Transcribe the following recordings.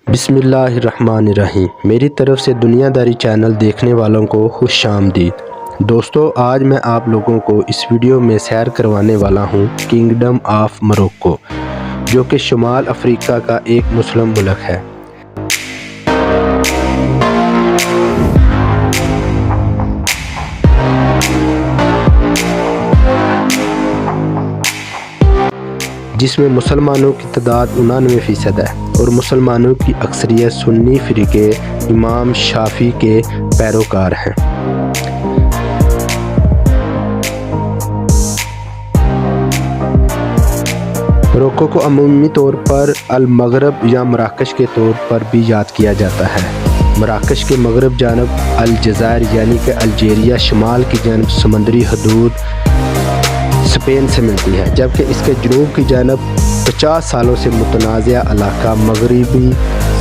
بسم اللہ الرحمن الرحیم۔ میری طرف سے دنیا داری چینل دیکھنے والوں کو خوش آمدید۔ دوستو، آج میں آپ لوگوں کو اس ویڈیو میں سیر کروانے والا ہوں کنگڈم آف موروکو، جو کہ شمال افریقہ کا ایک مسلم ملک ہے۔ جس میں مسلمانوں کی تعداد 99% ہے اور مسلمانوں کی اکثریت سنی فرقے امام شافعی کے پیروکار ہیں۔ موروکو کو عمومی طور پر المغرب یا مراکش کے طور پر بھی یاد کیا جاتا ہے۔ مراکش کے مغرب جانب الجزائر یعنی کہ الجیریا، شمال کی جانب سمندری حدود اسپین سے ملتی ہے، جبکہ اس کے جنوب کی جانب 50 سالوں سے متنازع علاقہ مغربی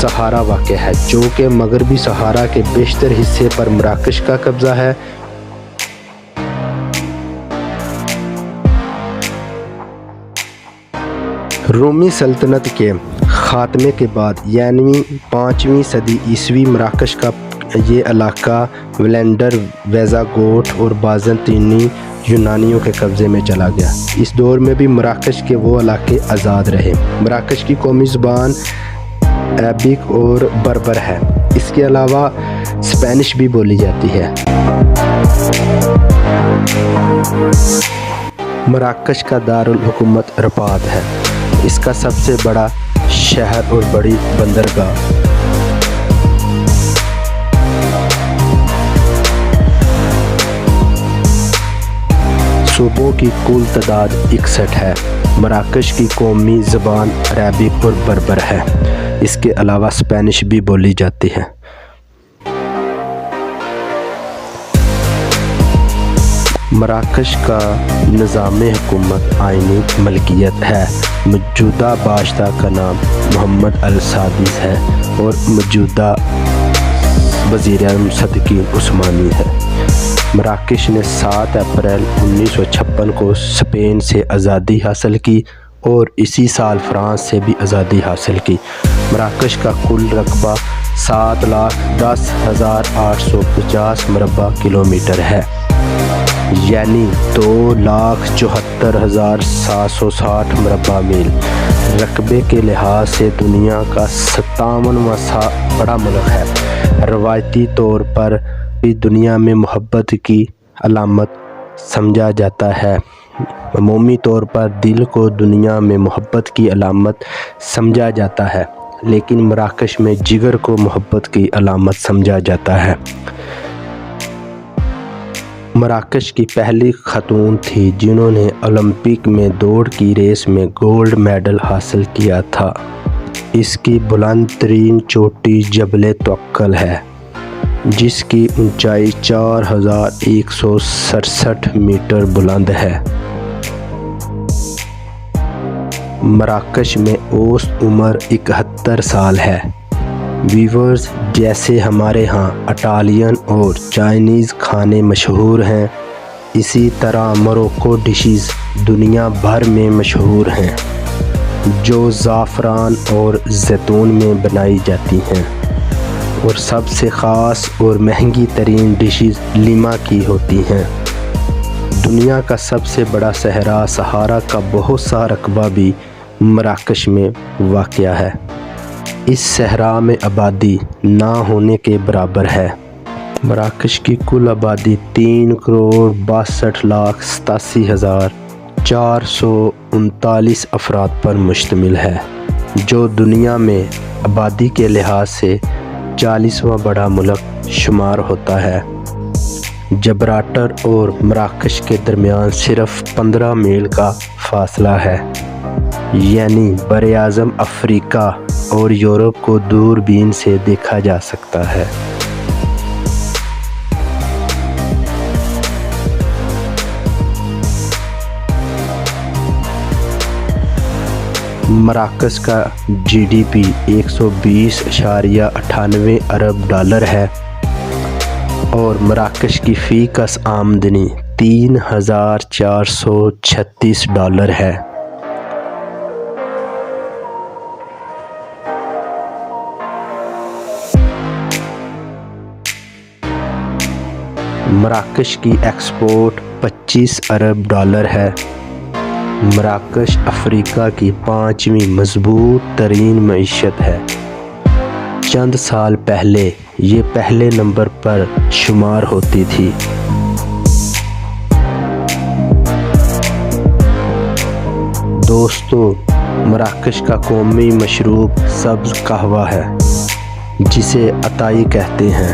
صحارا واقع ہے، جو کہ مغربی صحارا کے بیشتر حصے پر مراکش کا قبضہ ہے۔ رومی سلطنت کے خاتمے کے بعد یعنی 5ویں صدی عیسوی مراکش کا یہ علاقہ ویلینڈر، ویزاگوٹ اور بازنطینی یونانیوں کے قبضے میں چلا گیا۔ اس دور میں بھی مراکش کے وہ علاقے آزاد رہے۔ مراکش کی قومی زبان عربک اور بربر ہے۔ اس کے علاوہ اسپینش بھی بولی جاتی ہے۔ مراکش کا دارالحکومت رباط ہے، اس کا سب سے بڑا شہر اور بڑی بندرگاہ۔ صوبوں کی کل تعداد 61 ہے۔ مراکش کی قومی زبان عربک اور بربر ہے۔ اس کے علاوہ اسپینش بھی بولی جاتی ہے۔ مراکش کا نظام حکومت آئینی ملکیت ہے۔ موجودہ بادشاہ کا نام محمد السادس ہے اور موجودہ وزیر اعظم صدیق عثمانی ہے۔ مراکش نے 7 اپریل 1956 کو اسپین سے آزادی حاصل کی اور اسی سال فرانس سے بھی آزادی حاصل کی۔ مراکش کا کل رقبہ 7,10,850 مربع کلومیٹر ہے، یعنی 2,74,760 مربع میل۔ رقبے کے لحاظ سے دنیا کا 57واں بڑا ملک ہے۔ روایتی طور پر بھی دنیا میں محبت کی علامت سمجھا جاتا ہے۔ عمومی طور پر دل کو دنیا میں محبت کی علامت سمجھا جاتا ہے، لیکن مراکش میں جگر کو محبت کی علامت سمجھا جاتا ہے۔ مراکش کی پہلی خاتون تھی جنہوں نے اولمپک میں دوڑ کی ریس میں گولڈ میڈل حاصل کیا تھا۔ اس کی بلند ترین چوٹی جبل توکل ہے، جس کی اونچائی 4,167 میٹر بلند ہے۔ مراکش میں اوسط عمر 71 سال ہے۔ ویورز، جیسے ہمارے ہاں اٹالین اور چائنیز کھانے مشہور ہیں، اسی طرح موروکو ڈشز دنیا بھر میں مشہور ہیں، جو زعفران اور زیتون میں بنائی جاتی ہیں، اور سب سے خاص اور مہنگی ترین ڈشز لیما کی ہوتی ہیں۔ دنیا کا سب سے بڑا صحرا صحارا کا بہت سا رقبہ بھی مراکش میں واقع ہے۔ اس صحرا میں آبادی نہ ہونے کے برابر ہے۔ مراکش کی کل آبادی 3,62,87,439 افراد پر مشتمل ہے، جو دنیا میں آبادی کے لحاظ سے 40واں بڑا ملک شمار ہوتا ہے۔ جبراٹر اور مراکش کے درمیان صرف 15 میل کا فاصلہ ہے، یعنی براعظم افریقہ اور یورپ کو دوربین سے دیکھا جا سکتا ہے۔ مراکش کا GDP 120.98 ارب ڈالر ہے اور مراکش کی فی کس آمدنی 3,436 ڈالر ہے۔ مراکش کی ایکسپورٹ 25 ارب ڈالر ہے۔ مراکش افریقہ کی 5ویں مضبوط ترین معیشت ہے۔ چند سال پہلے یہ پہلے نمبر پر شمار ہوتی تھی۔ دوستو، مراکش کا قومی مشروب سبز قہوہ ہے جسے عطائی کہتے ہیں۔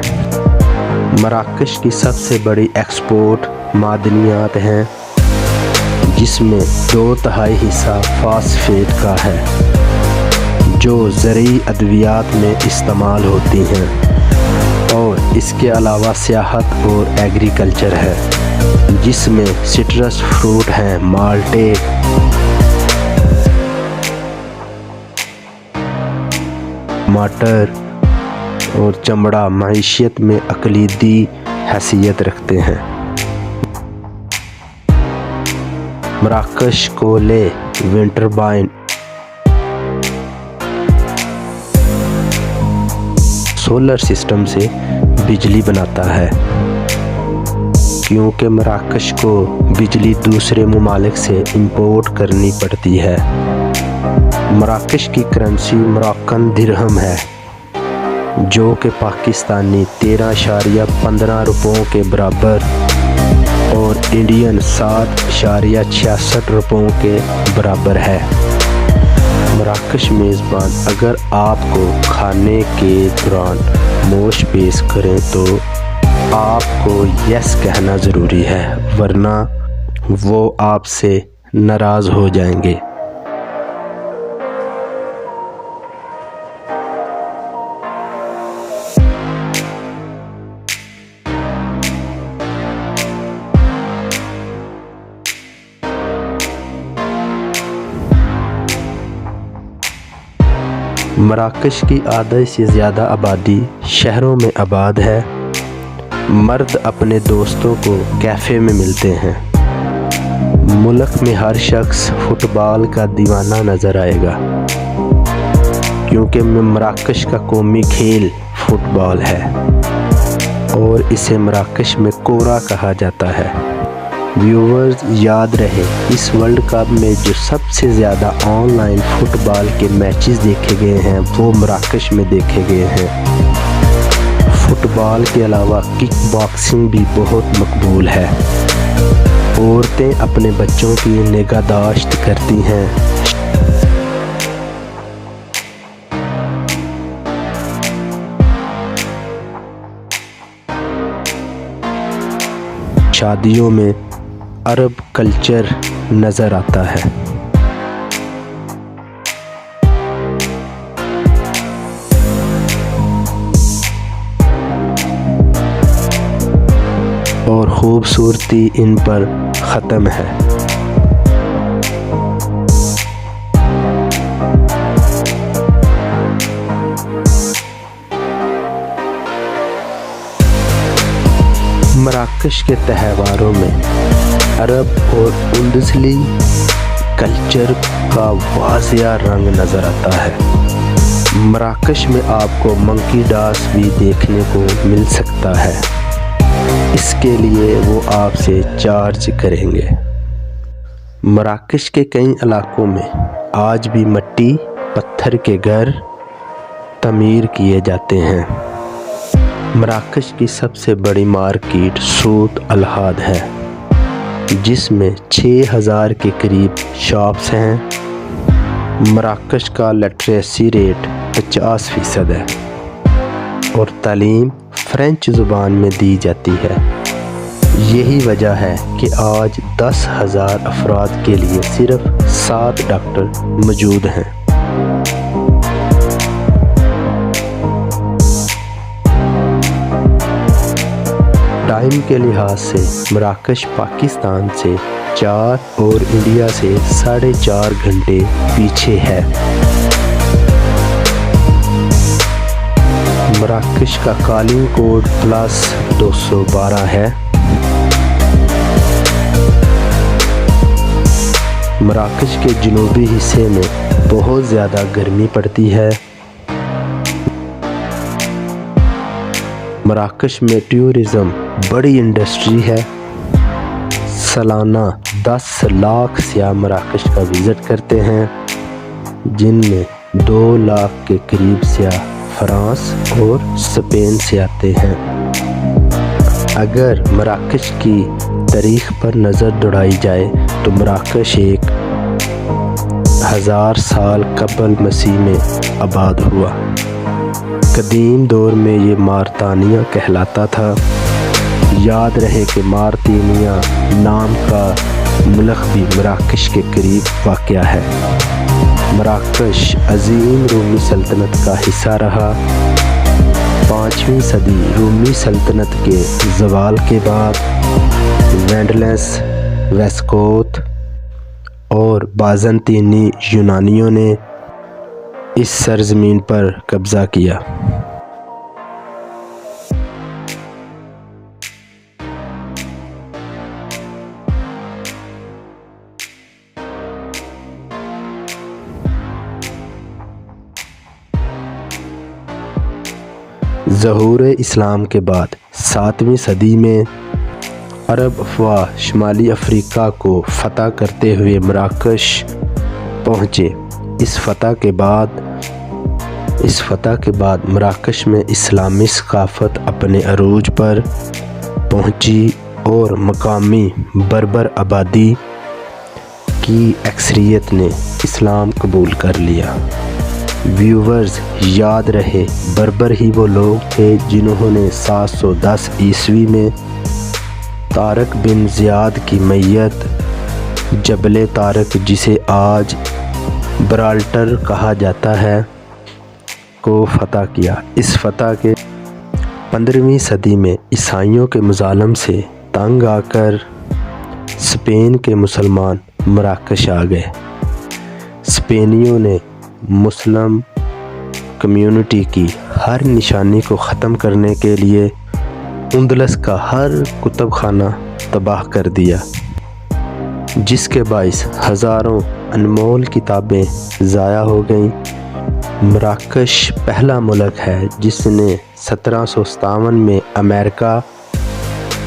مراکش کی سب سے بڑی ایکسپورٹ معدنیات ہیں، جس میں 2/3 حصہ فاسفیٹ کا ہے جو زرعی ادویات میں استعمال ہوتی ہیں، اور اس کے علاوہ سیاحت اور ایگریکلچر ہے جس میں سٹرس فروٹ ہیں، مالٹے، ٹماٹر اور چمڑا معیشت میں کلیدی حیثیت رکھتے ہیں۔ مراکش کولے ونٹربائن سولر سسٹم سے بجلی بناتا ہے، کیونکہ مراکش کو بجلی دوسرے ممالک سے امپورٹ کرنی پڑتی ہے۔ مراکش کی کرنسی مراکن درہم ہے، جو کہ پاکستانی 13.15 روپوں کے برابر اور انڈین 7.66 روپوں کے برابر ہے۔ مراکش میزبان اگر آپ کو کھانے کے دوران نوش پیش کریں تو آپ کو یس کہنا ضروری ہے، ورنہ وہ آپ سے ناراض ہو جائیں گے۔ مراکش کی آدھے سے زیادہ آبادی شہروں میں آباد ہے۔ مرد اپنے دوستوں کو کیفے میں ملتے ہیں۔ ملک میں ہر شخص فٹ بال کا دیوانہ نظر آئے گا، کیونکہ مراکش کا قومی کھیل فٹ بال ہے اور اسے مراکش میں کورا کہا جاتا ہے۔ ویورز، یاد رہے، اس ورلڈ کپ میں جو سب سے زیادہ آن لائن فٹ بال کے میچز دیکھے گئے ہیں وہ مراکش میں دیکھے گئے ہیں۔ فٹ بال کے علاوہ کک باکسنگ بھی بہت مقبول ہے۔ عورتیں اپنے بچوں کی نگہداشت کرتی ہیں۔ شادیوں میں عرب کلچر نظر آتا ہے۔ اور خوبصورتی ان پر ختم ہے۔ مراکش کے تہواروں میں عرب اور اندلسی کلچر کا واضح رنگ نظر آتا ہے۔ مراکش میں آپ کو منکی ڈانس بھی دیکھنے کو مل سکتا ہے، اس کے لیے وہ آپ سے چارج کریں گے۔ مراکش کے کئی علاقوں میں آج بھی مٹی پتھر کے گھر تعمیر کیے جاتے ہیں۔ مراکش کی سب سے بڑی مارکیٹ سوق الحاد ہے، جس میں 6000 کے قریب شاپس ہیں۔ مراکش کا لٹریسی ریٹ 50% ہے اور تعلیم فرینچ زبان میں دی جاتی ہے۔ یہی وجہ ہے کہ آج 10,000 افراد کے لیے صرف 7 ڈاکٹر موجود ہیں۔ ٹائم کے لحاظ سے مراکش پاکستان سے 4 اور انڈیا سے 4.5 گھنٹے پیچھے ہے۔ مراکش کا کالنگ کوڈ +212 ہے۔ مراکش کے جنوبی حصے میں بہت زیادہ گرمی پڑتی ہے۔ مراکش میں ٹورزم بڑی انڈسٹری ہے۔ سالانہ 10 لاکھ سیاح مراکش کا وزٹ کرتے ہیں، جن میں 2 لاکھ کے قریب سیاح فرانس اور اسپین سے آتے ہیں۔ اگر مراکش کی تاریخ پر نظر دوڑائی جائے تو مراکش 1000 سال قبل مسیح میں آباد ہوا۔ قدیم دور میں یہ مارتانیہ کہلاتا تھا۔ یاد رہے کہ مارتینیا نام کا ملک بھی مراکش کے قریب واقع ہے۔ مراکش عظیم رومی سلطنت کا حصہ رہا۔ 5ویں صدی رومی سلطنت کے زوال کے بعد وینڈلس، ویسکوت اور بازنطینی یونانیوں نے اس سرزمین پر قبضہ کیا۔ ظہور اسلام کے بعد 7ویں صدی میں عرب افواج شمالی افریقہ کو فتح کرتے ہوئے مراکش پہنچے۔ اس فتح کے بعد مراکش میں اسلامی ثقافت اپنے عروج پر پہنچی اور مقامی بربر آبادی کی اکثریت نے اسلام قبول کر لیا۔ ویورز، یاد رہے بربر ہی وہ لوگ تھے جنہوں نے 710 عیسوی میں طارق بن زیاد کی میت جبل طارق، جسے آج برالٹر کہا جاتا ہے، کو فتح کیا۔ اس فتح کے 15ویں صدی میں عیسائیوں کے مظالم سے تنگ آ کر اسپین کے مسلمان مراکش آ گئے۔ اسپینیوں نے مسلم کمیونٹی کی ہر نشانی کو ختم کرنے کے لیے اندلس کا ہر کتب خانہ تباہ کر دیا، جس کے باعث ہزاروں انمول کتابیں ضائع ہو گئیں۔ مراکش پہلا ملک ہے جس نے 1757 میں امریکہ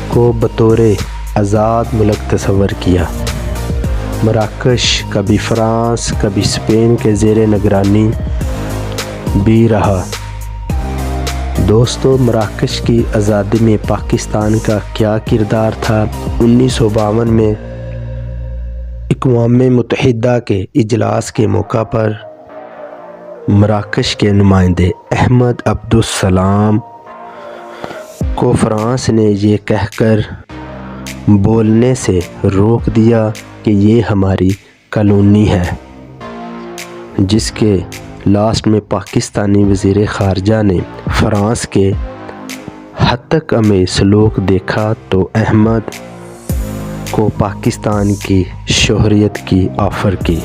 کو بطور آزاد ملک تصور کیا۔ مراکش کبھی فرانس کبھی اسپین کے زیر نگرانی بھی رہا۔ دوستو، مراکش کی آزادی میں پاکستان کا کیا کردار تھا؟ 1952 میں اقوام متحدہ کے اجلاس کے موقع پر مراکش کے نمائندے احمد عبدالسلام کو فرانس نے یہ کہہ کر بولنے سے روک دیا کہ یہ ہماری کالونی ہے، جس کے لاسٹ میں پاکستانی وزیر خارجہ نے فرانس کے ہتک سلوک دیکھا تو احمد کو پاکستان کی شہریت کی آفر کی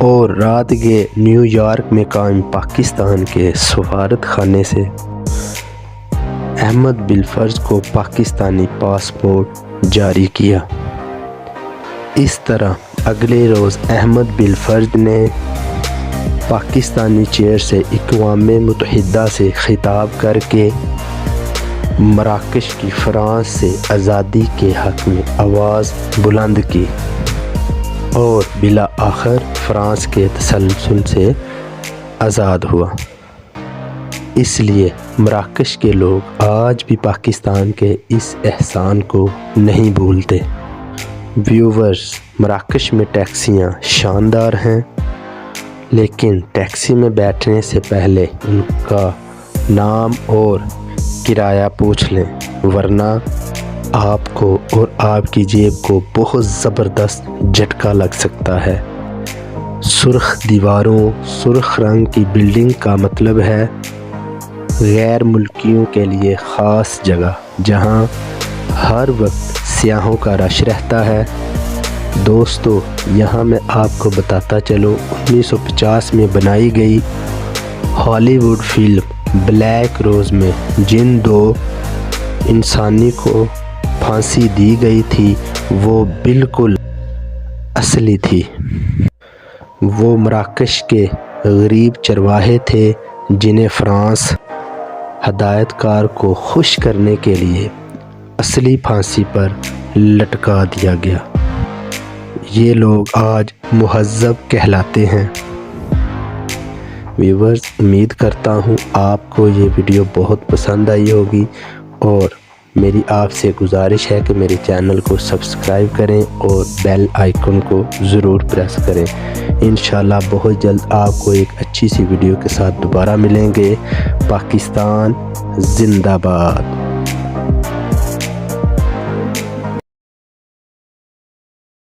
اور رات کے نیو یارک میں قائم پاکستان کے سفارت خانے سے احمد بالفرض کو پاکستانی پاسپورٹ جاری کیا۔ اس طرح اگلے روز احمد بالفرض نے پاکستانی چیئر سے اقوام متحدہ سے خطاب کر کے مراکش کی فرانس سے آزادی کے حق میں آواز بلند کی اور بالآخر فرانس کے تسلسل سے آزاد ہوا۔ اس لیے مراکش کے لوگ آج بھی پاکستان کے اس احسان کو نہیں بھولتے۔ ویورز، مراکش میں ٹیکسیاں شاندار ہیں، لیکن ٹیکسی میں بیٹھنے سے پہلے ان کا نام اور کرایہ پوچھ لیں، ورنہ آپ کو اور آپ کی جیب کو بہت زبردست جھٹکا لگ سکتا ہے۔ سرخ دیواروں، سرخ رنگ کی بلڈنگ کا مطلب ہے غیر ملکیوں کے لیے خاص جگہ جہاں ہر وقت سیاحوں کا رش رہتا ہے۔ دوستو، یہاں میں آپ کو بتاتا چلوں 1950 میں بنائی گئی ہالی ووڈ فلم بلیک روز میں جن 2 انسانی کو پھانسی دی گئی تھی وہ بالکل اصلی تھی۔ وہ مراکش کے غریب چرواہے تھے جنہیں فرانس ہدایت کار کو خوش کرنے کے لیے اصلی پھانسی پر لٹکا دیا گیا۔ یہ لوگ آج مہذب کہلاتے ہیں۔ ویورز، امید کرتا ہوں آپ کو یہ ویڈیو بہت پسند آئی ہوگی، اور میری آپ سے گزارش ہے کہ میرے چینل کو سبسکرائب کریں اور بیل آئیکن کو ضرور پریس کریں۔ انشاءاللہ بہت جلد آپ کو ایک اچھی سی ویڈیو کے ساتھ دوبارہ ملیں گے۔ پاکستان زندہ باد۔